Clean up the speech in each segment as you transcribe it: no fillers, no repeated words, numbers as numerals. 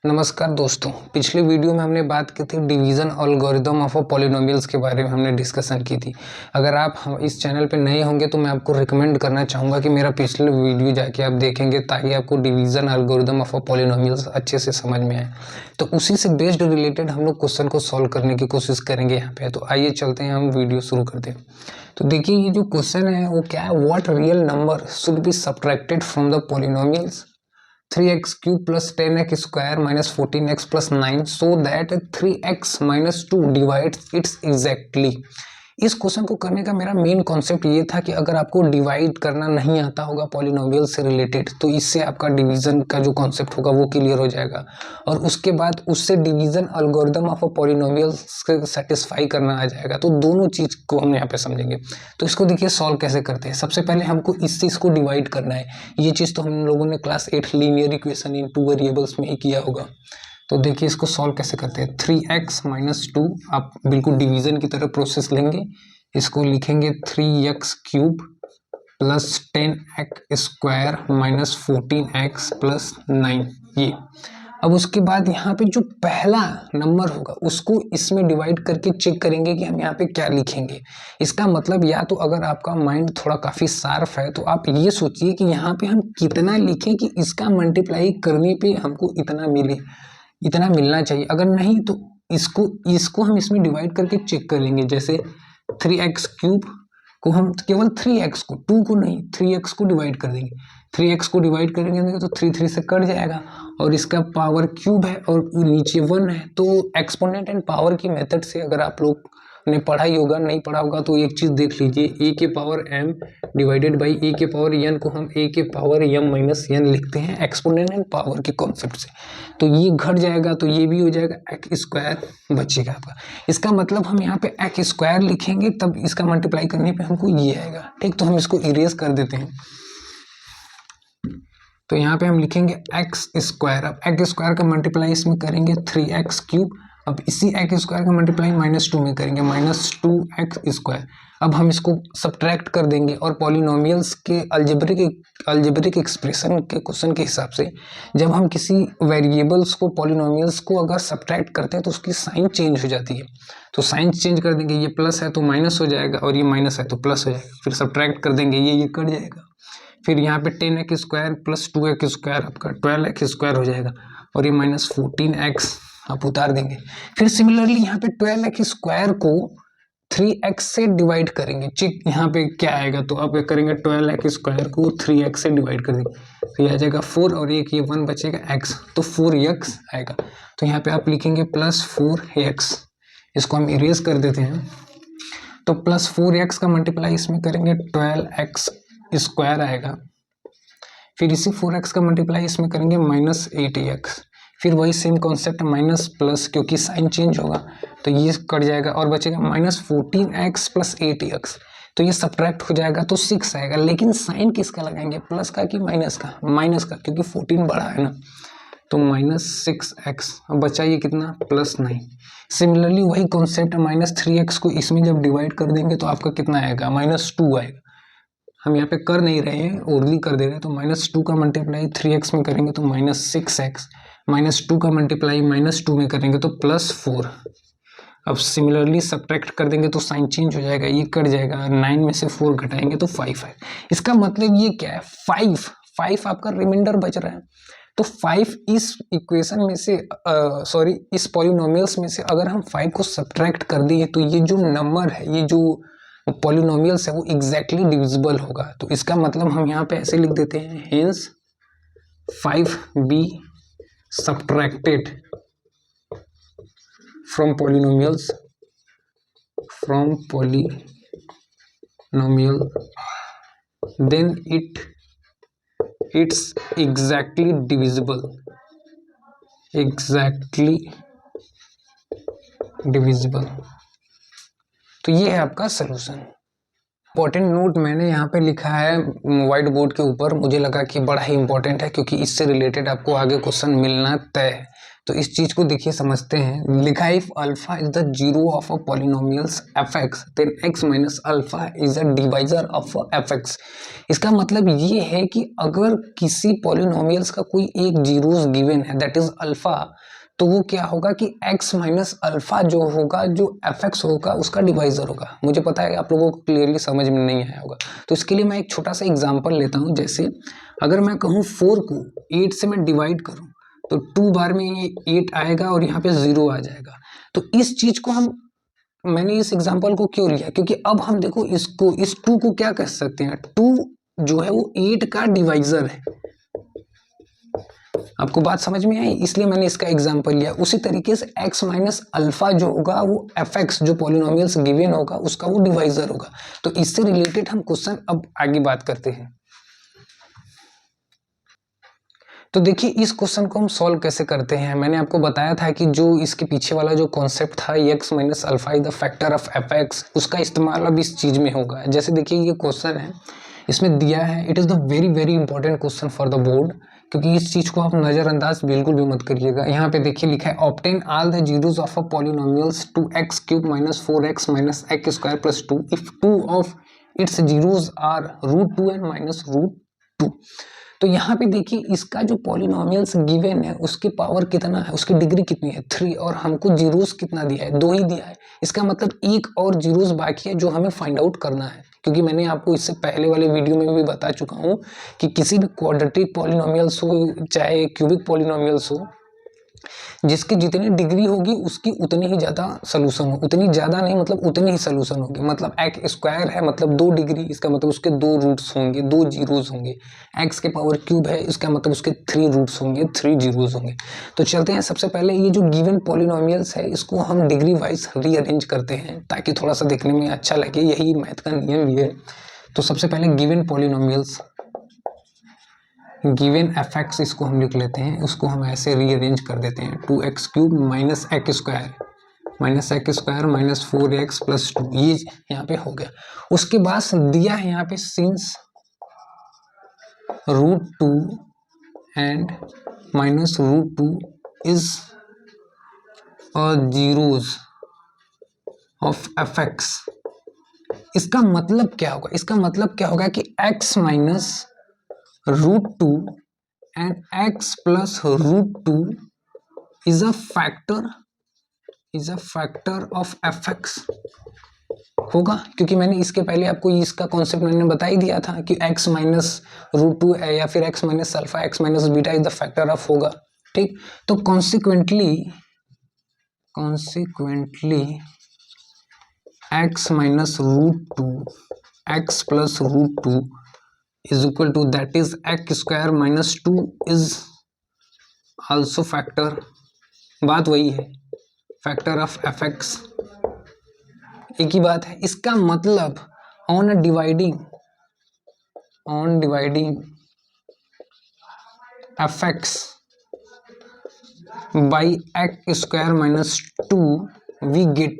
नमस्कार दोस्तों, पिछले वीडियो में हमने बात की थी डिवीज़न एल्गोरिदम ऑफ पॉलिनोमियल्स के बारे में हमने डिस्कशन की थी। अगर आप इस चैनल पे नए होंगे तो मैं आपको रिकमेंड करना चाहूँगा कि मेरा पिछले वीडियो जाके आप देखेंगे ताकि आपको डिवीज़न एल्गोरिदम ऑफ पॉलिनोमियल्स अच्छे से समझ में आए। तो उसी से बेस्ड रिलेटेड हम लोग क्वेश्चन को सॉल्व करने की कोशिश करेंगे यहाँ पे। तो आइए चलते हैं, हम वीडियो शुरू करते हैं। तो देखिए, ये जो क्वेश्चन है वो क्या है, what real number should be subtracted from the polynomials 3x cube plus 10x square minus 14x plus 9 so that 3x minus 2 divides it's exactly. इस क्वेश्चन को करने का मेरा मेन कॉन्सेप्ट ये था कि अगर आपको डिवाइड करना नहीं आता होगा पॉलिनोमियल से रिलेटेड तो इससे आपका डिवीजन का जो कॉन्सेप्ट होगा वो क्लियर हो जाएगा, और उसके बाद उससे डिवीजन एल्गोरिदम ऑफ पॉलिनोमियल से सेटिस्फाई करना आ जाएगा। तो दोनों चीज़ को हम यहाँ पे समझेंगे। तो इसको देखिए सॉल्व कैसे करते हैं। सबसे पहले हमको इस चीज़ को डिवाइड करना है। ये चीज़ तो हम लोगों ने class 8 linear equation in 2 variables में ही किया होगा। तो देखिए इसको सॉल्व कैसे करते हैं। 3x माइनस 2 आप बिल्कुल डिवीजन की तरह प्रोसेस लेंगे। इसको लिखेंगे 3x cube plus 10x square minus 14x plus 9। ये अब उसके बाद यहाँ पे जो पहला नंबर होगा उसको इसमें डिवाइड करके चेक करेंगे कि हम यहाँ पे क्या लिखेंगे। इसका मतलब या तो अगर आपका माइंड थोड़ा काफ़ी शार्प है तो आप ये सोचिए कि यहाँ पे हम कितना लिखें कि इसका मल्टीप्लाई करने पे हमको इतना मिले, इतना मिलना चाहिए। अगर नहीं तो इसको हम इसमें डिवाइड करके चेक कर लेंगे। जैसे 3x क्यूब को हम केवल 3x को, 2 को नहीं 3x को डिवाइड कर देंगे। 3x को डिवाइड करेंगे तो 3 से कट जाएगा, और इसका पावर क्यूब है और नीचे 1 है। तो एक्सपोनेंट एंड पावर की मेथड से अगर आप लोग ने पढ़ा ही होगा, नहीं पढ़ा होगा तो एक चीज़ देख लीजिए, a के power m divided by a के पावर n को हम a के पावर m माइनस n लिखते हैं एक्सपोनेंट एंड पावर के कॉन्सेप्ट से। तो ये घट जाएगा तो ये भी हो जाएगा, एक्स स्क्वायर बचेगा आपका। इसका मतलब हम यहाँ पे एक्स स्क्वायर लिखेंगे तब इसका मल्टीप्लाई करने पे हमको ये आएगा। ठीक, तो हम इसको इरेज कर देते हैं। तो यहाँ पे हम लिखेंगे एक्स स्क्वायर। अब एक्स स्क्वायर का मल्टीप्लाई इसमें करेंगे 3x क्यूब। अब इसी एक्स स्क्वायर का मल्टीप्लाई -2 में करेंगे -2x स्क्वायर। अब हम इसको सब्ट्रैक्ट कर देंगे, और पॉलिनोमियल्स के अलजेब्रिक एक्सप्रेशन के क्वेश्चन के हिसाब से जब हम किसी वेरिएबल्स को, पॉलिनोमियल्स को अगर सब्ट्रैक्ट करते हैं तो उसकी साइन चेंज हो जाती है। तो साइन चेंज कर देंगे, ये प्लस है तो माइनस हो जाएगा, और ये माइनस है तो प्लस हो जाएगा। फिर सब्ट्रैक्ट कर देंगे, ये कट जाएगा। फिर यहाँ पे 10x square plus 2x square आपका 12x स्क्वायर हो जाएगा, और ये -14x आप उतार देंगे। फिर सिमिलरली यहाँ पे 12x स्क्वायर को 3x से डिवाइड करेंगे। चेक यहाँ पे क्या आएगा, तो आप करेंगे 12x स्क्वायर को 3x से डिवाइड कर देंगे तो ये आ जाएगा 4, और एक ये 1 बचेगा x, तो 4x आएगा। तो यहाँ पे आप लिखेंगे +4x। इसको हम इरेज कर देते हैं। तो +4x का मल्टीप्लाई इसमें करेंगे 12x स्क्वायर आएगा। फिर इसी 4x का मल्टीप्लाई इसमें करेंगे -8x। फिर वही सेम कॉन्सेप्ट माइनस प्लस, क्योंकि साइन चेंज होगा तो ये कट जाएगा और बचेगा -14x प्लस 8x। तो ये सब्ट्रैक्ट हो जाएगा तो 6 आएगा। लेकिन साइन किसका लगाएंगे, प्लस का कि माइनस का? माइनस का, क्योंकि 14 बड़ा है ना। तो -6x। अब बचा ये कितना, +9। सिमिलरली वही कॉन्सेप्ट -3x को इसमें जब डिवाइड कर देंगे तो आपका कितना आएगा, -2 आएगा। हम यहाँ पे कर नहीं रहे हैं, ओरली कर दे रहे हैं। तो -2 का मल्टीप्लाई 3x में करेंगे तो -6x, -2 का मल्टीप्लाई -2 में करेंगे तो +4। अब सिमिलरली सब्ट्रैक्ट कर देंगे तो साइन चेंज हो जाएगा, ये कट जाएगा। 9 में से 4 घटाएंगे तो 5 है। इसका मतलब ये क्या है, 5 आपका रिमाइंडर बच रहा है। तो 5 इस इक्वेशन में से इस पॉलिनोमियल्स में से अगर हम 5 को सब्ट्रैक्ट कर दिए तो ये जो नंबर है, ये जो पॉलिनोमियल्स है वो एग्जैक्टली डिविजिबल होगा। तो इसका मतलब हम यहाँ पे ऐसे लिख देते हैं, hence 5 B subtracted from polynomials then it's exactly divisible. तो ये है आपका सलूशन। इंपॉर्टेंट नोट मैंने यहाँ पे लिखा है व्हाइट बोर्ड के ऊपर, मुझे लगा कि बड़ा ही इंपॉर्टेंट है क्योंकि इससे रिलेटेड आपको आगे क्वेश्चन मिलना तय है। तो इस चीज को देखिए समझते हैं। लिखा है if alpha is the zero of a polynomials F X then X minus alpha is a divisor of F X. इसका मतलब ये है कि अगर किसी पॉलिनोमियल्स का कोई एक जीरोस गिवन है दैट इज अल्फा, तो वो क्या होगा कि x माइनस अल्फा जो होगा, जो एफ एक्स होगा, उसका डिवाइजर होगा। मुझे पता है आप लोगों को क्लियरली समझ में नहीं आया होगा, तो इसके लिए मैं एक छोटा सा एग्जांपल लेता हूँ। जैसे अगर मैं कहूँ 4 को 8 से मैं डिवाइड करूँ तो 2 बार में ये 8 आएगा और यहाँ पे 0 आ जाएगा। तो इस चीज को मैंने इस एग्जाम्पल को क्यों लिया, क्योंकि अब हम देखो इसको, इस 2 को क्या कह सकते हैं, 2 जो है वो 8 का डिवाइजर है। आपको बात समझ में आई, इसलिए मैंने इसका एग्जांपल लिया। उसी तरीके से x माइनस अल्फा जो होगा वो एफ एक्स जो पॉलिनोमियल्स गिवन होगा उसका वो डिवाइजर होगा। तो इससे रिलेटेड हम क्वेश्चन अब आगे बात करते हैं। तो देखिए इस क्वेश्चन को हम सॉल्व कैसे करते हैं। मैंने आपको बताया था कि जो इसके पीछे वाला जो कॉन्सेप्ट था x minus alpha is the factor of F x, उसका इस्तेमाल अब इस चीज में होगा। जैसे देखिए ये क्वेश्चन है, इसमें दिया है, it is the very very important question for the board, क्योंकि इस चीज को आप नजरअंदाज बिल्कुल भी मत करिएगा। यहाँ पे देखिए लिखा है obtain all the zeros of a polynomials 2x cube minus 4x minus X square plus 2 if 2 of its zeros are √2 and minus √2। तो यहाँ पे देखिए इसका जो पॉलिनोमियल्स गिवन है उसकी पावर कितना है, उसकी डिग्री कितनी है 3, और हमको जीरोस कितना दिया है, 2 ही दिया है। इसका मतलब एक और जीरोस बाकी है जो हमें फाइंड आउट करना है, क्योंकि मैंने आपको इससे पहले वाले वीडियो में भी बता चुका हूँ कि किसी भी क्वाड्रेटिक पॉलिनोमियल्स हो चाहे क्यूबिक पॉलिनोमियल्स हो, जिसकी जितनी डिग्री होगी उसकी उतनी ही ज़्यादा सोल्यूशन हो, उतनी ज़्यादा नहीं मतलब उतनी ही सोल्यूशन होगी। मतलब एक्स स्क्वायर है मतलब 2 डिग्री, इसका मतलब उसके 2 रूट्स होंगे, 2 जीरोस होंगे। एक्स के पावर क्यूब है, इसका मतलब उसके 3 रूट्स होंगे, 3 जीरोस होंगे। तो चलते हैं, सबसे पहले ये जो गिवन पॉलिनोमियल्स है इसको हम डिग्री वाइज रीअरेंज करते हैं ताकि थोड़ा सा देखने में अच्छा लगे, यही मैथ का नियम भी है। तो सबसे पहले given polynomials, given F x इसको हम लिख लेते हैं, उसको हम ऐसे रीअरेंज कर देते हैं 2x cube minus X square minus 4x plus 2, ये यहाँ पे हो गया। उसके बाद दिया है यहाँ पे since √2 and minus √2 is zeros of F X. इसका मतलब क्या होगा, इसका मतलब क्या होगा कि x minus √2 and x plus √2 is a factor of fx होगा, क्योंकि मैंने इसके पहले आपको इसका कॉन्सेप्ट मैंने बता ही दिया था कि x माइनस √2 या फिर x minus alpha x minus beta is the factor of होगा। ठीक, तो consequently x minus √2 x plus √2 is equal to that is x square minus 2 is also factor, बात वही है, factor of fx, एक ही बात है। इसका मतलब on dividing fx by x square minus 2 we get,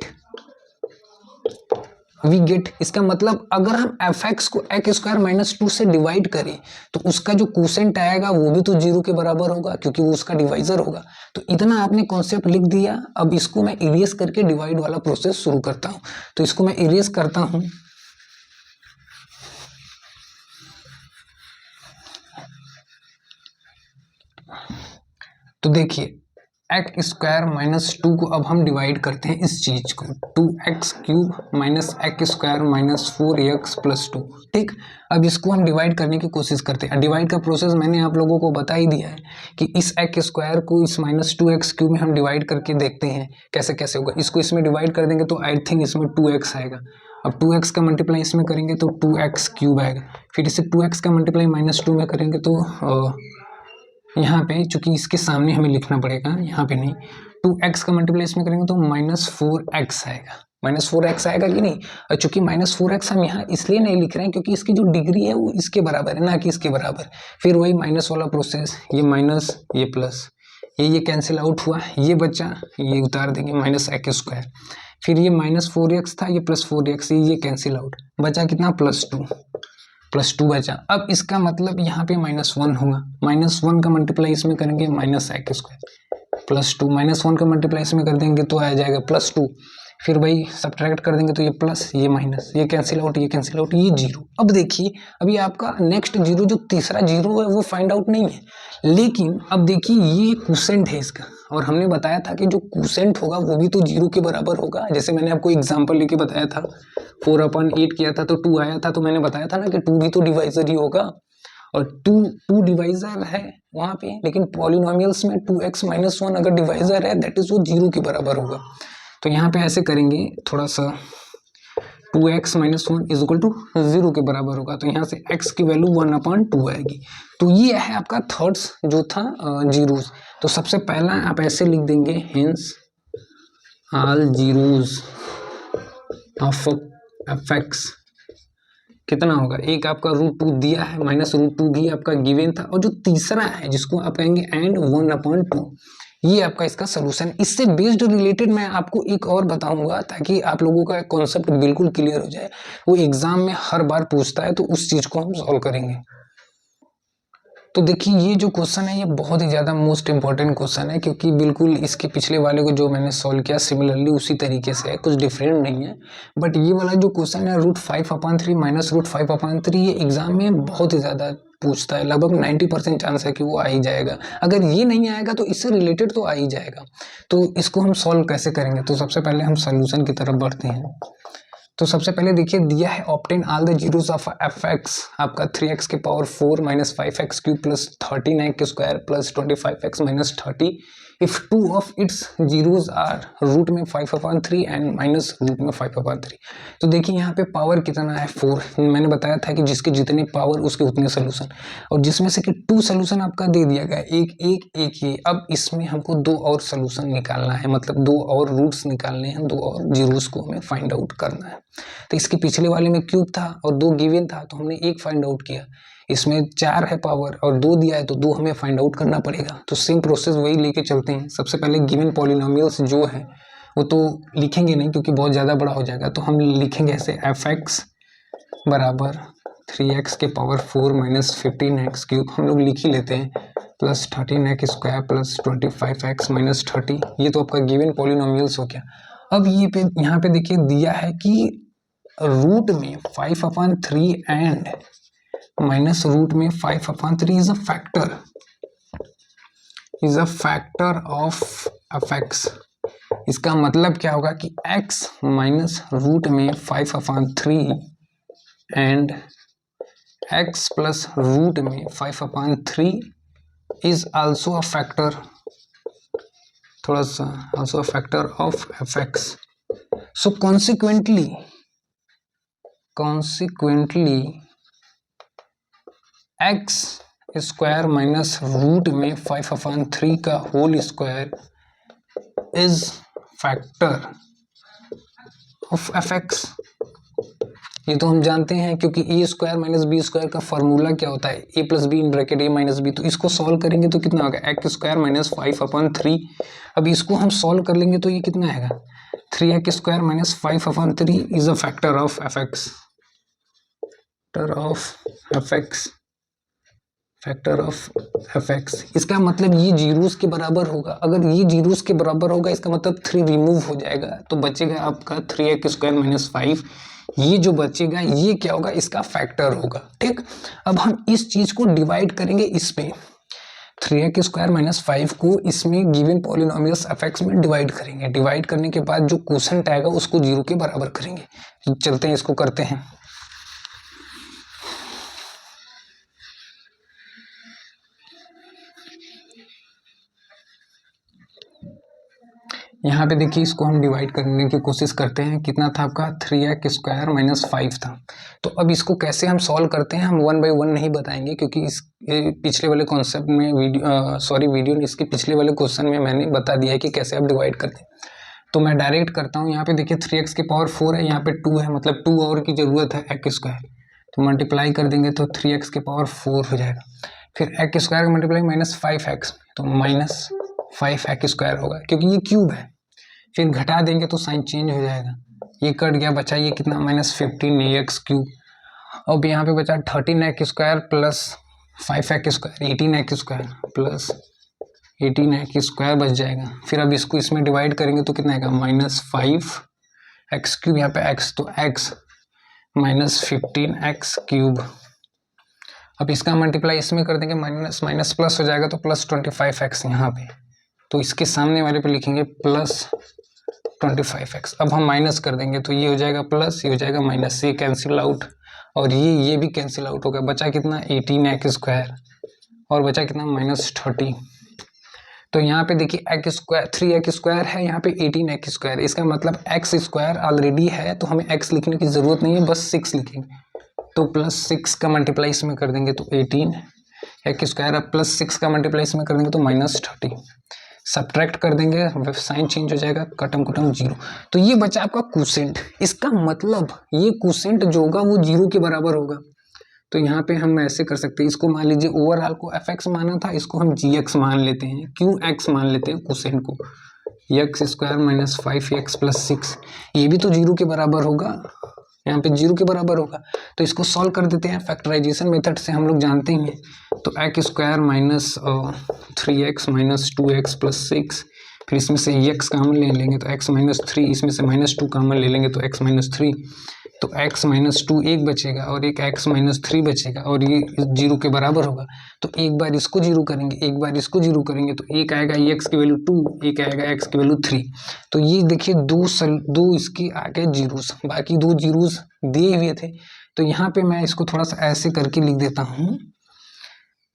इसका मतलब अगर हम fx को x स्क्वायर माइनस 2 से डिवाइड करें तो उसका जो कोसेंट आएगा वो भी तो 0 के बराबर होगा, क्योंकि वो उसका डिवाइजर होगा। तो इतना आपने कॉन्सेप्ट लिख दिया। अब इसको मैं इरेज करके डिवाइड वाला प्रोसेस शुरू करता हूं। तो इसको मैं इरेज करता हूं। तो देखिए एक्स स्क्वायर माइनस 2 को अब हम डिवाइड करते हैं इस चीज को, 2x cube minus X square minus 4x plus 2। ठीक, अब इसको हम डिवाइड करने की कोशिश करते हैं। डिवाइड का प्रोसेस मैंने आप लोगों को बता ही दिया है कि इस एक्स स्क्वायर को इस माइनस 2x क्यूब में हम डिवाइड करके देखते हैं कैसे कैसे होगा। इसको इसमें डिवाइड कर देंगे तो आई थिंक इसमें 2x आएगा। अब 2x का मल्टीप्लाई इसमें करेंगे तो 2x क्यूब आएगा। फिर इसे 2x का मल्टीप्लाई माइनस 2 में करेंगे तो यहाँ पे चूंकि इसके सामने हमें लिखना पड़ेगा, यहाँ पे नहीं, 2x का मल्टीप्लाई इसमें करेंगे तो माइनस 4x आएगा। माइनस 4x आएगा कि नहीं, और चूंकि माइनस 4x हम यहाँ इसलिए नहीं लिख रहे हैं क्योंकि इसकी जो डिग्री है वो इसके बराबर है, ना कि इसके बराबर। फिर वही माइनस वाला प्रोसेस, ये माइनस ये प्लस, ये कैंसिल आउट हुआ, ये बचा, ये उतार देंगे माइनस एक्स स्क्वायर। फिर ये माइनस 4x था, ये प्लस 4x, ये कैंसिल आउट, बचा कितना प्लस 2 बचा। अब इसका मतलब यहाँ पे -1 होगा। -1 का मल्टीप्लाई इसमें करेंगे माइनस एक्स स्क्वायर, +2 -1 का मल्टीप्लाई इसमें कर देंगे तो आ जाएगा +2, फिर भाई सब्ट्रैक्ट कर देंगे तो ये प्लस ये माइनस, ये कैंसिल आउट, ये कैंसिल आउट, ये जीरो। अब देखिए अभी आपका नेक्स्ट जीरो जो तीसरा जीरो है वो फाइंड आउट नहीं है, लेकिन अब देखिए ये क्वोशेंट है इसका, और हमने बताया था कि जो क्वोशेंट होगा वो भी तो जीरो के बराबर होगा। जैसे मैंने आपको एग्जांपल लेके बताया था, 4/8 किया था तो 2 आया था, तो मैंने बताया था ना कि 2 भी तो डिवाइजर ही होगा, और 2 डिवाइजर है वहाँ पे, लेकिन पॉलिनोमियल्स में 2x - 1 अगर डिवाइजर है दैट इज वो जीरो के बराबर होगा। तो यहाँ पे ऐसे करेंगे थोड़ा सा, 2x - 1 = 0 के बराबर होगा, तो यहाँ से x की वैल्यू 1/2 आएगी। तो ये है आपका थर्ड्स जो था जीरोस। तो सबसे पहला आप ऐसे लिख देंगे, hence all zeros of f(x) कितना होगा, एक आपका √2 दिया है, -√2 भी आपका गिवन था, और जो तीसरा है जिसको आप कहेंगे एंड 1/2, ये आपका इसका सोल्यूशन। इससे बेस्ड रिलेटेड मैं आपको एक और बताऊंगा ताकि आप लोगों का कॉन्सेप्ट बिल्कुल क्लियर हो जाए। वो एग्जाम में हर बार पूछता है, तो उस चीज को हम सॉल्व करेंगे। तो देखिए ये जो क्वेश्चन है ये बहुत ही ज़्यादा मोस्ट इंपॉर्टेंट क्वेश्चन है, क्योंकि बिल्कुल इसके पिछले वाले को जो मैंने सॉल्व किया सिमिलरली उसी तरीके से है, कुछ डिफरेंट नहीं है। बट ये वाला जो क्वेश्चन है √5/3 - √5/3, ये एग्जाम में बहुत ही ज़्यादा पूछता है, लगभग 90% चांस है कि वो आ ही जाएगा। अगर ये नहीं आएगा तो इससे रिलेटेड तो आ ही जाएगा। तो इसको हम सॉल्व कैसे करेंगे, तो सबसे पहले हम सोल्यूशन की तरफ बढ़ते हैं। तो सबसे पहले देखिए दिया है, obtain all the zeros of f(x) आपका 3x⁴ - 5x³ + 13x² + 25x - 30 if 2 of its zeros are root में 5/3 एंड माइनस रूट में 5/3। तो देखिए यहाँ पे पावर कितना है, 4। मैंने बताया था कि जिसके जितने पावर उसके उतने सोल्यूशन, और जिसमें से कि 2 सोल्यूशन आपका दे दिया गया, एक ये। अब इसमें हमको 2 और सोल्यूशन निकालना है, मतलब 2 और रूट्स निकालने हैं, 2 और जीरोस को हमें फाइंड आउट करना है। तो इसके पिछले वाले में क्यूब था और 2 गिवन था, तो हमने 1 फाइंड आउट किया। इसमें 4 है पावर और 2 दिया है, तो 2 हमें फाइंड आउट करना पड़ेगा। तो सेम प्रोसेस वही लेके चलते हैं। सबसे पहले गिवन पॉलिनोमियल्स जो है वो तो लिखेंगे नहीं क्योंकि बहुत ज़्यादा बड़ा हो जाएगा, तो हम लिखेंगे ऐसे, f(x) बराबर 3x⁴ - 15x³ हम लोग लिख ही लेते हैं, + 13x² + 25x - 30। ये तो आपका गिवन पॉलिनोमियल्स हो गया। अब ये यहाँ पे देखिए दिया है कि रूट में 5/3 एंड माइनस रूट में 5/3 is a factor of f(x). इसका मतलब क्या होगा कि x माइनस रूट में 5/3 एंड x प्लस रूट में 5/3 इज आल्सो अ फैक्टर, थोड़ा सा also a factor of f(x). So consequently x² minus root में 5/3 का whole square is factor of f(x). ये तो हम जानते हैं क्योंकि a² - b² का फॉर्मूला क्या होता है, a + b (a - b). तो इसको सॉल्व करेंगे तो कितना होगा, x² - 5/3। अब इसको हम सॉल्व कर लेंगे तो ये कितना आएगा, 3x² - 5/3 is a factor of f(x). Factor of f(x). इसका मतलब ये जीरोस के बराबर होगा। अगर ये जीरोस के बराबर होगा इसका मतलब 3 रिमूव हो जाएगा, तो बचेगा आपका 3x² - 5। ये जो बचेगा ये क्या होगा, इसका फैक्टर होगा। ठीक, अब हम इस चीज को डिवाइड करेंगे इसमें, 3x² - 5 को इसमें गिवन पॉलिनोमियल्स f(x) में डिवाइड करेंगे। डिवाइड करने के बाद जो क्वोशेंट आएगा उसको 0 के बराबर करेंगे। चलते हैं इसको करते हैं। यहाँ पे देखिए इसको हम डिवाइड करने की कोशिश करते हैं। कितना था आपका, 3x² - 5 था। तो अब इसको कैसे हम सॉल्व करते हैं, हम 1 बाय 1 नहीं बताएंगे क्योंकि इस पिछले वाले कॉन्सेप्ट में वीडियो इसके पिछले वाले क्वेश्चन में मैंने बता दिया है कि कैसे आप डिवाइड करते हैं। तो मैं डायरेक्ट करता हूँ। यहाँ पे देखिए 3x⁴ है, यहाँ पे 2 है, मतलब 2 और की जरूरत है x²। तो मल्टीप्लाई कर देंगे तो 3x⁴ हो जाएगा। फिर x² का मल्टीप्लाई -5x, तो -5x² होगा क्योंकि ये क्यूब है। फिर घटा देंगे तो साइन चेंज हो जाएगा, ये कट गया, बचा ये कितना, -15ax³ अब यहाँ पे बचा 13x² + 5x² 18x² + 18x² बच जाएगा। फिर अब इसको इसमें डिवाइड करेंगे तो कितना आएगा, -5x³ यहाँ पे x तो x -15x³। अब इसका मल्टीप्लाई इसमें कर देंगे, माइनस माइनस प्लस हो जाएगा तो +25x यहाँ पे, तो इसके सामने वाले पे लिखेंगे +25x। अब हम माइनस कर देंगे तो ये हो जाएगा प्लस, ये हो जाएगा माइनस, ये कैंसिल आउट और ये भी कैंसिल आउट होगा। बचा कितना 18x² और बचा कितना -30। तो यहाँ पे देखिए x² 3x² है, यहाँ पे 18x²। इसका मतलब x² ऑलरेडी है तो हमें x लिखने की ज़रूरत नहीं है, बस 6 लिखेंगे। तो +6 का मल्टीप्लाई इसमें कर देंगे तो 18x², अब +6 का मल्टीप्लाई इसमें कर देंगे तो -30। सब्ट्रैक्ट कर देंगे, साइन चेंज हो जाएगा, कटम कटम 0। तो ये बचा आपका कोसेंट। इसका मतलब ये कोसेंट जो होगा वो 0 के बराबर होगा। तो यहाँ पे हम ऐसे कर सकते हैं, इसको मान लीजिए ओवरऑल को fx माना था, इसको हम gx मान लेते हैं, क्यों x मान लेते हैं कोसेंट को, x² - 5x + 6, ये भी तो 0 के बराबर होगा, यहाँ पे 0 के बराबर होगा। तो इसको सॉल्व कर देते हैं फैक्टराइजेशन मेथड से, हम लोग जानते हैं। तो x² - 3x - 2x + 6, फिर इसमें से x कॉमन ले लेंगे तो x - 3, इसमें से -2 कॉमन ले लेंगे तो x - 3, तो x - 2 एक बचेगा और एक x - 3 बचेगा और ये 0 के बराबर होगा। तो एक बार इसको 0 करेंगे, एक बार इसको 0 करेंगे तो एक आएगा x की वैल्यू 2, एक आएगा x की वैल्यू 3। तो ये देखिए दो इसके आ गए जीरोस, बाकी 2 जीरोस दिए हुए थे। तो यहाँ पे मैं इसको थोड़ा सा ऐसे करके लिख देता हूँ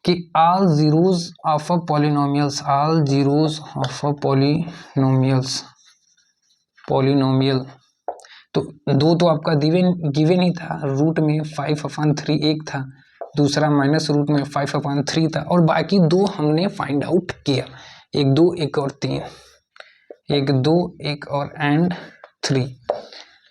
कि all zeros of a polynomials, all zeros of a polynomial। तो 2 तो आपका गिवन ही था, रूट में 5/3 एक था, दूसरा माइनस रूट में 5/3 था और बाकी 2 हमने फाइंड आउट किया, 1 2 1 और 3, 1 2 1 और एंड 3।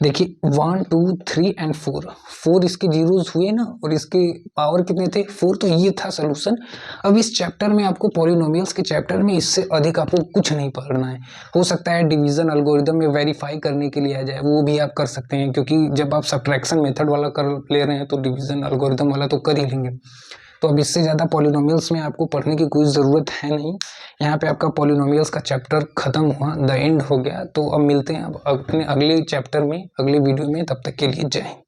देखिए 1 2 3 एंड 4 इसके जीरोस हुए ना, और इसके पावर कितने थे 4। तो ये था सोल्यूशन। अब इस चैप्टर में आपको पॉलिनोमियल्स के चैप्टर में इससे अधिक आपको कुछ नहीं पढ़ना है। हो सकता है डिवीजन एल्गोरिदम में वेरीफाई करने के लिए आ जाए, वो भी आप कर सकते हैं, क्योंकि जब आप सब्ट्रैक्शन मेथड वाला कर ले रहे हैं तो डिवीजन एल्गोरिदम वाला तो कर ही लेंगे। तो अब इससे ज़्यादा पॉलिनोमियल्स में आपको पढ़ने की कोई ज़रूरत है नहीं। यहाँ पे आपका पॉलिनोमियल्स का चैप्टर खत्म हुआ, द एंड हो गया। तो अब मिलते हैं अब अपने अगले चैप्टर में, अगले वीडियो में। तब तक के लिए जय हिंद।